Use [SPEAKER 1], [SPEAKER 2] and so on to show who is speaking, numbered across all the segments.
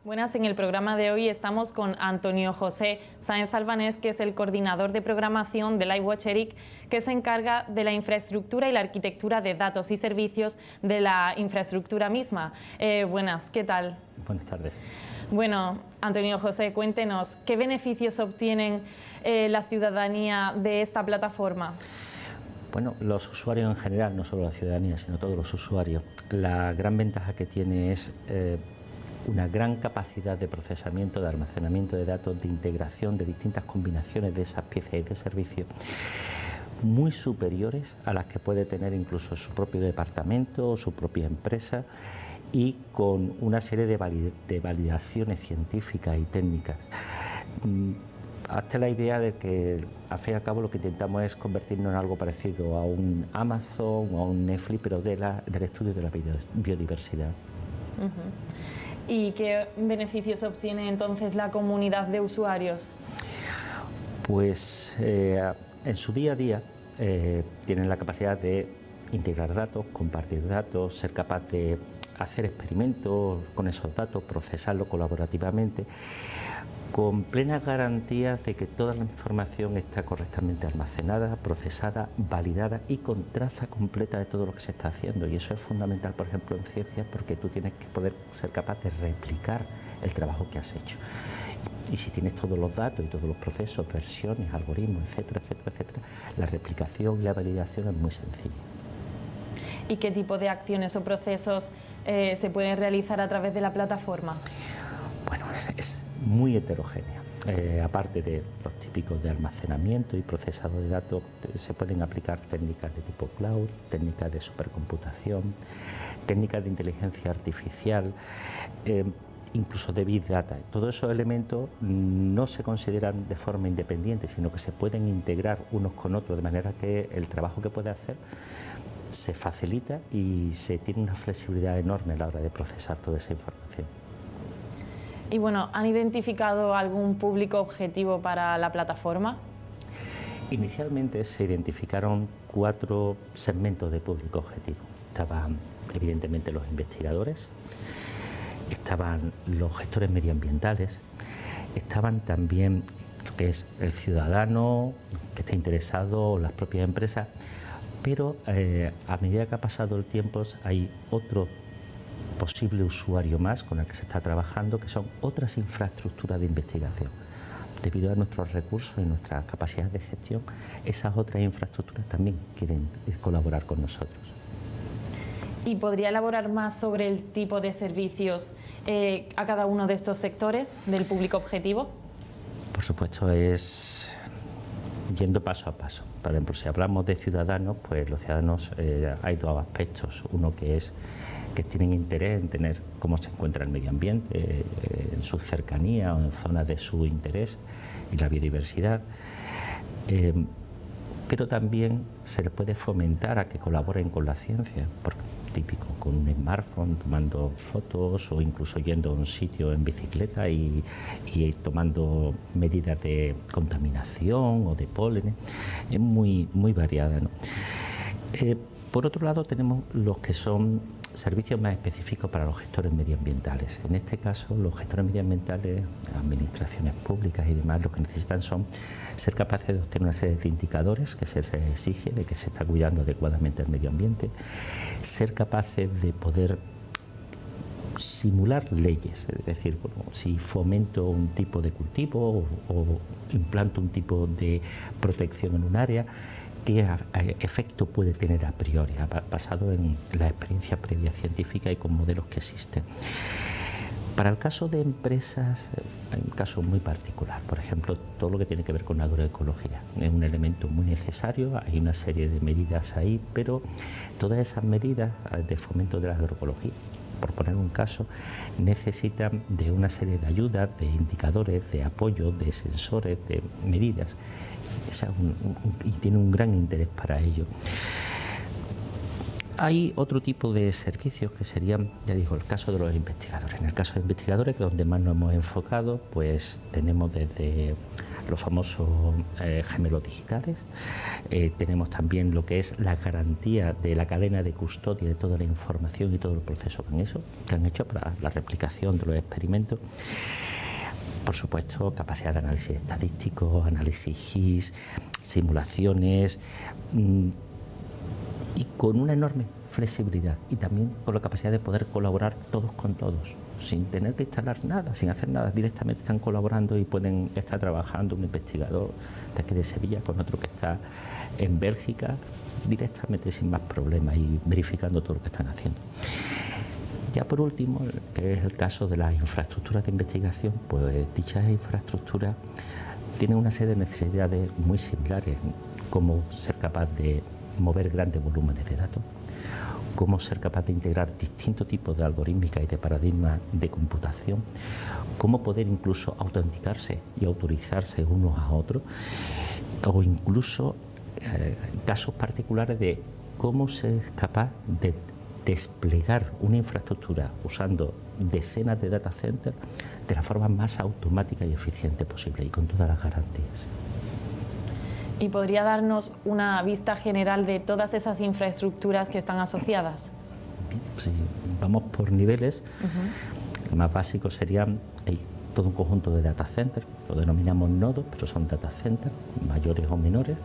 [SPEAKER 1] Buenas, en el programa de hoy estamos con Antonio José Sáenz Albanés, que es el coordinador de programación de iWatch ERIC, que se encarga de la infraestructura y la arquitectura de datos y servicios de la infraestructura misma. Buenas, ¿qué tal?
[SPEAKER 2] Buenas tardes.
[SPEAKER 1] Bueno, Antonio José, cuéntenos, ¿qué beneficios obtienen la ciudadanía de esta plataforma?
[SPEAKER 2] Bueno, los usuarios en general, no solo la ciudadanía, sino todos los usuarios, la gran ventaja que tiene es una gran capacidad de procesamiento, de almacenamiento de datos, de integración de distintas combinaciones de esas piezas y de servicios, muy superiores a las que puede tener incluso su propio departamento o su propia empresa, y con una serie de validaciones científicas y técnicas. Hazte la idea de que, al fin y al cabo, lo que intentamos es convertirnos en algo parecido a un Amazon o a un Netflix, pero del estudio de la biodiversidad.
[SPEAKER 1] ¿Y qué beneficios obtiene entonces la comunidad de usuarios?
[SPEAKER 2] Pues en su día a día tienen la capacidad de integrar datos, compartir datos, ser capaz de hacer experimentos con esos datos, procesarlos colaborativamente, con plenas garantías de que toda la información está correctamente almacenada, procesada, validada y con traza completa de todo lo que se está haciendo. Y eso es fundamental, por ejemplo, en ciencias, porque tú tienes que poder ser capaz de replicar el trabajo que has hecho. Y si tienes todos los datos y todos los procesos, versiones, algoritmos, etcétera, etcétera, etcétera, la replicación y la validación es muy sencilla.
[SPEAKER 1] ¿Y qué tipo de acciones o procesos se pueden realizar a través de la plataforma?
[SPEAKER 2] Bueno, es muy heterogénea. Aparte de los típicos de almacenamiento y procesado de datos, se pueden aplicar técnicas de tipo cloud, técnicas de supercomputación, técnicas de inteligencia artificial, incluso de Big Data. Todos esos elementos no se consideran de forma independiente, sino que se pueden integrar unos con otros, de manera que el trabajo que puede hacer se facilita y se tiene una flexibilidad enorme a la hora de procesar toda esa información.
[SPEAKER 1] Y bueno, ¿han identificado algún público objetivo para la plataforma?
[SPEAKER 2] Inicialmente se identificaron 4 segmentos de público objetivo. Estaban evidentemente los investigadores, estaban los gestores medioambientales, estaban también lo que es el ciudadano que está interesado, las propias empresas, pero a medida que ha pasado el tiempo hay otro posible usuario más con el que se está trabajando, que son otras infraestructuras de investigación. Debido a nuestros recursos y nuestras capacidades de gestión, esas otras infraestructuras también quieren colaborar con nosotros.
[SPEAKER 1] ¿Y podría elaborar más sobre el tipo de servicios a cada uno de estos sectores del público objetivo?
[SPEAKER 2] Por supuesto, es yendo paso a paso. Por ejemplo, si hablamos de ciudadanos, pues los ciudadanos hay 2 aspectos. Uno que es que tienen interés en tener cómo se encuentra el medio ambiente, en su cercanía o en zonas de su interés, y la biodiversidad. Pero también se les puede fomentar a que colaboren con la ciencia, típico, con un smartphone, tomando fotos o incluso yendo a un sitio en bicicleta y tomando medidas de contaminación o de pólenes. Es muy variada, ¿no? Por otro lado, tenemos los que son servicios más específicos para los gestores medioambientales. En este caso, los gestores medioambientales, administraciones públicas y demás, lo que necesitan son ser capaces de obtener una serie de indicadores que se les exige de que se está cuidando adecuadamente el medio ambiente, ser capaces de poder simular leyes, es decir, bueno, si fomento un tipo de cultivo o implanto un tipo de protección en un área, qué efecto puede tener a priori, basado en la experiencia previa científica y con modelos que existen. Para el caso de empresas, hay un caso muy particular. Por ejemplo, todo lo que tiene que ver con agroecología. Es un elemento muy necesario, hay una serie de medidas ahí, pero todas esas medidas de fomento de la agroecología, por poner un caso, necesitan de una serie de ayudas, de indicadores, de apoyo, de sensores, de medidas. Y tiene un gran interés para ello. Hay otro tipo de servicios que serían, ya digo, el caso de los investigadores. En el caso de investigadores, que es donde más nos hemos enfocado, pues tenemos desde los famosos gemelos digitales. Tenemos también lo que es la garantía de la cadena de custodia de toda la información y todo el proceso que han hecho para la replicación de los experimentos. Por supuesto, capacidad de análisis estadístico, análisis GIS, simulaciones, y con una enorme flexibilidad y también con la capacidad de poder colaborar todos con todos, sin tener que instalar nada, sin hacer nada, directamente están colaborando y pueden estar trabajando un investigador de aquí de Sevilla con otro que está en Bélgica, directamente sin más problemas y verificando todo lo que están haciendo. Ya por último, que es el caso de las infraestructuras de investigación, pues dichas infraestructuras tienen una serie de necesidades muy similares, como ser capaz de mover grandes volúmenes de datos, cómo ser capaz de integrar distintos tipos de algorítmica y de paradigmas de computación, cómo poder incluso autenticarse y autorizarse unos a otros, o incluso casos particulares de cómo ser capaz de desplegar una infraestructura usando decenas de data centers de la forma más automática y eficiente posible y con todas las garantías.
[SPEAKER 1] ¿Y podría darnos una vista general de todas esas infraestructuras que están asociadas?
[SPEAKER 2] Sí, vamos por niveles. El más básico serían todo un conjunto de data centers, lo denominamos nodos, pero son data centers, mayores o menores,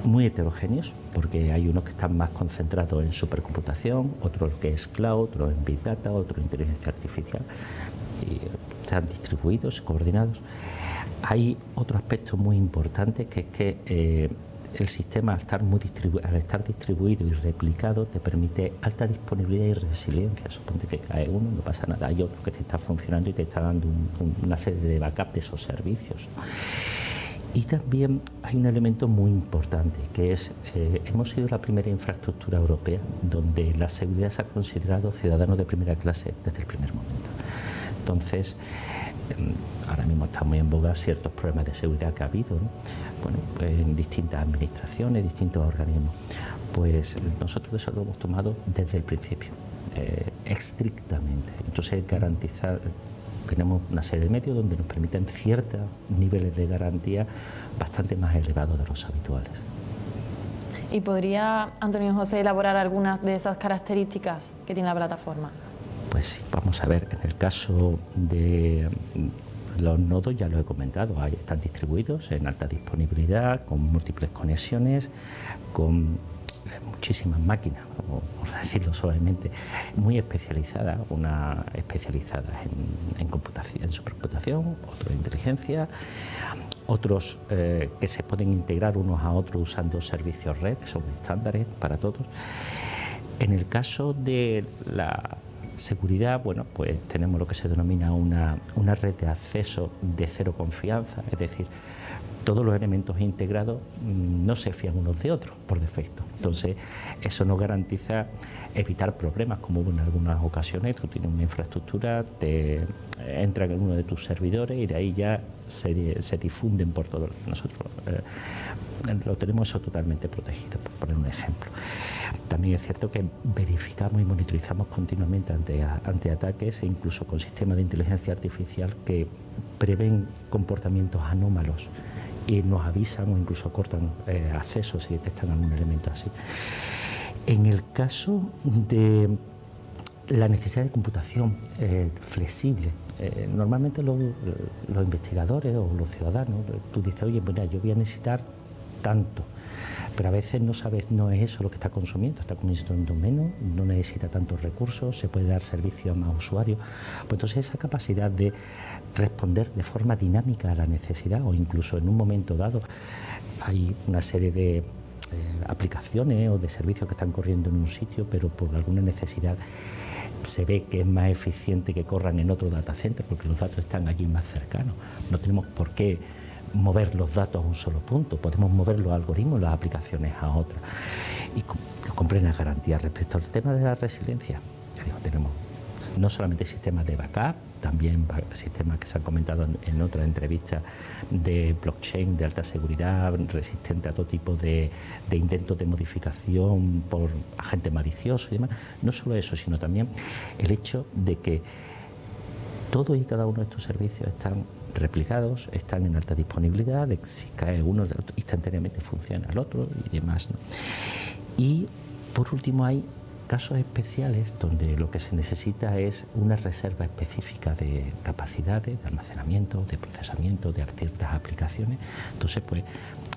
[SPEAKER 2] muy heterogéneos, porque hay unos que están más concentrados en supercomputación, otros que es cloud, otros en big data, otros en inteligencia artificial, y están distribuidos, coordinados. Hay otro aspecto muy importante, que es que el sistema, al estar distribuido y replicado, te permite alta disponibilidad y resiliencia. Suponte que cae uno, no pasa nada, hay otro que te está funcionando y te está dando una serie de backup de esos servicios. Y también hay un elemento muy importante, que es, hemos sido la primera infraestructura europea donde la seguridad se ha considerado ciudadanos de primera clase desde el primer momento. Entonces, ahora mismo están muy en boga ciertos problemas de seguridad que ha habido, ¿no? Bueno, en distintas administraciones, distintos organismos. Pues nosotros eso lo hemos tomado desde el principio, estrictamente. Entonces, garantizar, tenemos una serie de medios donde nos permiten ciertos niveles de garantía bastante más elevados de los habituales.
[SPEAKER 1] ¿Y podría Antonio José elaborar algunas de esas características que tiene la plataforma?
[SPEAKER 2] Pues sí, vamos a ver, en el caso de los nodos ya lo he comentado, ahí están distribuidos en alta disponibilidad, con múltiples conexiones, con muchísimas máquinas, por decirlo suavemente, muy especializadas, una especializada en computación, en supercomputación, otros en inteligencia, otros que se pueden integrar unos a otros usando servicios red, que son estándares para todos. En el caso de la seguridad, bueno, pues tenemos lo que se denomina una red de acceso de cero confianza, es decir, todos los elementos integrados no se fían unos de otros por defecto. Entonces, eso nos garantiza evitar problemas, como hubo en algunas ocasiones. Tú tienes una infraestructura, te entran en uno de tus servidores y de ahí ya se difunden por todo. Nosotros lo tenemos eso totalmente protegido, por poner un ejemplo. También es cierto que verificamos y monitorizamos continuamente ante ataques, e incluso con sistemas de inteligencia artificial que prevén comportamientos anómalos y nos avisan o incluso cortan accesos si detectan algún elemento así. En el caso de la necesidad de computación flexible, normalmente los investigadores o los ciudadanos, tú dices, oye, mira, yo voy a necesitar tanto, pero a veces no sabes, no es eso lo que está consumiendo menos, no necesita tantos recursos, se puede dar servicio a más usuarios. Pues entonces esa capacidad de responder de forma dinámica a la necesidad, o incluso en un momento dado hay una serie de aplicaciones o de servicios que están corriendo en un sitio, pero por alguna necesidad se ve que es más eficiente que corran en otro data center porque los datos están allí más cercanos. No tenemos por qué mover los datos a un solo punto, podemos mover los algoritmos, las aplicaciones a otras. Y con plena garantía. Respecto al tema de la resiliencia, ya digo, tenemos no solamente sistemas de backup, también sistemas que se han comentado en otras entrevistas de blockchain de alta seguridad, resistente a todo tipo de intentos de modificación por agentes maliciosos y demás. No solo eso, sino también el hecho de que Todos y cada uno de estos servicios están replicados, están en alta disponibilidad, de que si cae uno, instantáneamente funciona el otro y demás, ¿no? Y por último hay casos especiales donde lo que se necesita es una reserva específica de capacidades, de almacenamiento, de procesamiento de ciertas aplicaciones. Entonces, pues,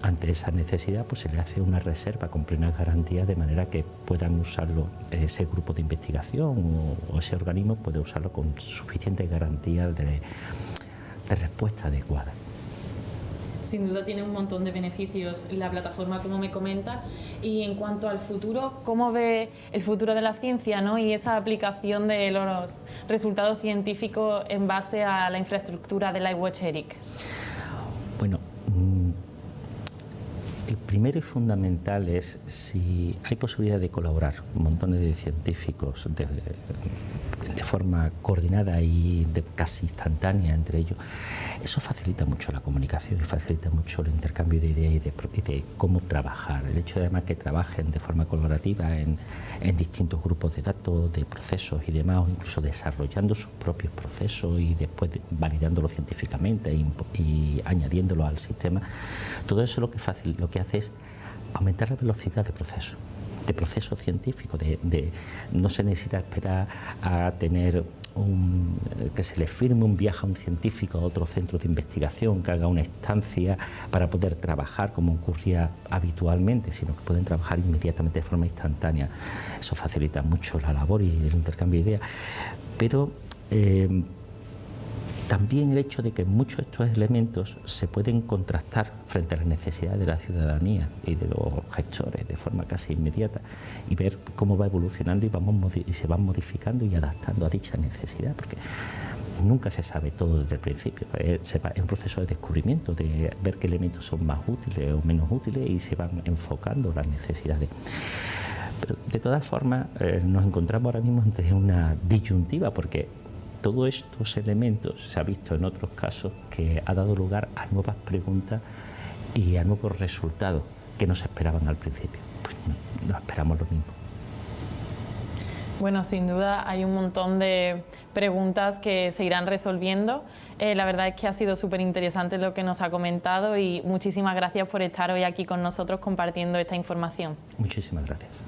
[SPEAKER 2] ante esa necesidad, pues se le hace una reserva con plenas garantías de manera que puedan usarlo ese grupo de investigación o ese organismo puede usarlo con suficientes garantías de respuesta adecuada.
[SPEAKER 1] Sin duda tiene un montón de beneficios la plataforma, como me comenta. Y en cuanto al futuro, ¿cómo ve el futuro de la ciencia, ¿no? Y esa aplicación de los resultados científicos en base a la infraestructura de LifeWatch ERIC?
[SPEAKER 2] Bueno, el primero y fundamental es si hay posibilidad de colaborar montones de científicos de forma coordinada y casi instantánea entre ellos. Eso facilita mucho la comunicación y facilita mucho el intercambio de ideas y de cómo trabajar. El hecho de además que trabajen de forma colaborativa en distintos grupos de datos, de procesos y demás, o incluso desarrollando sus propios procesos y después validándolo científicamente y añadiéndolo al sistema, todo eso lo que hace es aumentar la velocidad de proceso científico, no se necesita esperar a tener que se le firme un viaje a un científico a otro centro de investigación, que haga una estancia para poder trabajar como ocurría habitualmente, sino que pueden trabajar inmediatamente de forma instantánea. Eso facilita mucho la labor y el intercambio de ideas, pero también el hecho de que muchos de estos elementos se pueden contrastar frente a las necesidades de la ciudadanía y de los gestores de forma casi inmediata y ver cómo va evolucionando y se van modificando y adaptando a dicha necesidad, porque nunca se sabe todo desde el principio. Es un proceso de descubrimiento, de ver qué elementos son más útiles o menos útiles y se van enfocando las necesidades. Pero de todas formas nos encontramos ahora mismo ante una disyuntiva, porque todos estos elementos se ha visto en otros casos que ha dado lugar a nuevas preguntas y a nuevos resultados que no se esperaban al principio. Pues no esperamos lo mismo.
[SPEAKER 1] Bueno, sin duda hay un montón de preguntas que se irán resolviendo. La verdad es que ha sido súper interesante lo que nos ha comentado y muchísimas gracias por estar hoy aquí con nosotros compartiendo esta información.
[SPEAKER 2] Muchísimas gracias.